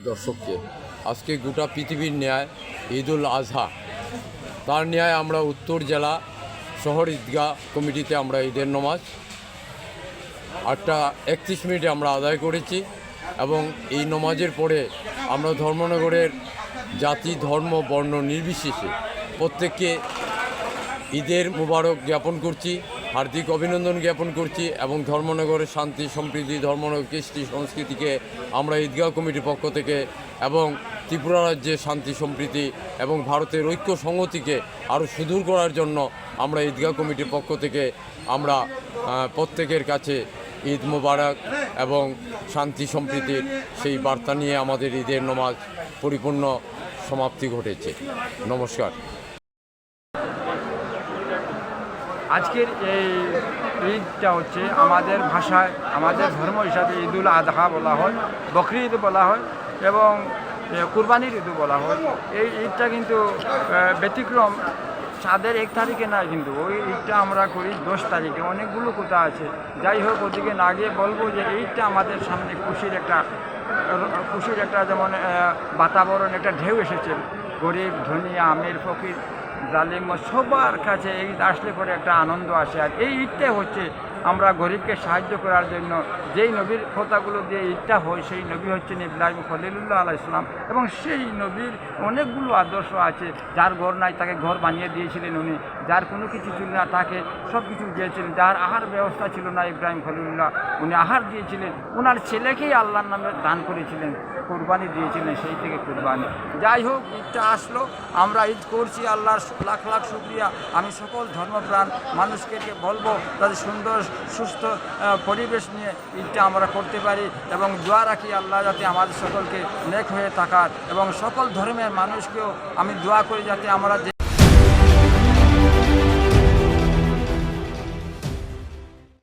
দর্শককে আজকে গোটা পৃথিবীর ন্যায় ঈদুল আজহা তার ন্যায় আমরা উত্তর জেলা শহর ঈদগাহ কমিটিতে আমরা ঈদের নামাজ 8:31 আমরা আদায় করেছি এবং এই নামাজের পরে আমরা ধর্মনগরের জাতি ধর্ম বর্ণ নির্বিশেষে প্রত্যেককে ঈদের মুবারক জ্ঞাপন করছি, হার্দিক অভিনন্দন জ্ঞাপন করছি এবং ধর্মনগরের শান্তি সম্প্রীতি ধর্মনগর কৃষ্টি সংস্কৃতিকে আমরা ঈদগাহ কমিটির পক্ষ থেকে এবং ত্রিপুরা রাজ্যে শান্তি সম্প্রীতি এবং ভারতের ঐক্য সংহতিকে আরও সুদূর করার জন্য আমরা ঈদগাহ কমিটির পক্ষ থেকে আমরা প্রত্যেকের কাছে ঈদ মুবারক এবং শান্তি সম্প্রীতির সেই বার্তা নিয়ে আমাদের ঈদের নামাজ পরিপূর্ণ সমাপ্তি ঘটেছে। নমস্কার। আজকের এই ঈদটা হচ্ছে আমাদের ভাষায় আমাদের ধর্ম হিসাবে ঈদুল আজহা বলা হয়, বকরি ঈদ বলা হয় এবং কুরবানির ঈদও বলা হয়। এই ঈদটা কিন্তু ব্যতিক্রম চাঁদের 1 তারিখে নয়, কিন্তু ওই ঈদটা আমরা করি 10 তারিখে। অনেকগুলো কথা আছে, যাই হোক ওদিকে না গিয়ে বলবো যে ঈদটা আমাদের সামনে খুশির একটা যেমন বাতাবরণ, একটা ঢেউ এসেছে। গরিব ধনী আমির ফকির জালিম সবার কাছে ঈদ আসলে পরে একটা আনন্দ আসে। আর এই ঈদটা হচ্ছে আমরা গরিবকে সাহায্য করার জন্য যেই নবীর কথাগুলো দিয়ে ঈদটা হয়, সেই নবী হচ্ছেন ইব্রাহিম খলিলুল্লাহ আলাইহিস সালাম এবং সেই নবীর অনেকগুলো আদর্শ আছে। যার ঘর নাই তাকে ঘর বানিয়ে দিয়েছিলেন উনি, যার কোনো কিছু ছিল না তাকে সব কিছু দিয়েছিলেন, যার আহার ব্যবস্থা ছিল না ইব্রাহিম খলিলুল্লাহ উনি আহার দিয়েছিলেন, ওনার ছেলেকেই আল্লাহর নামে দান করেছিলেন, কোরবানি দিয়েছিলেন, সেই থেকে কোরবানি। যাই হোক ঈদটা আসলো, আমরা ঈদ করছি, আল্লাহর লাখ লাখ শুকরিয়া। আমি সকল ধর্মপ্রাণ মানুষকে বলবো তাদের সুন্দর সুস্থ পরিবেশ নিয়ে ঈদটা আমরা করতে পারি এবং দোয়া রাখি আল্লাহ যাতে আমাদের সকলকে নেক হয়ে থাকার এবং সকল ধর্মের মানুষকেও আমি দোয়া করি যাতে আমরা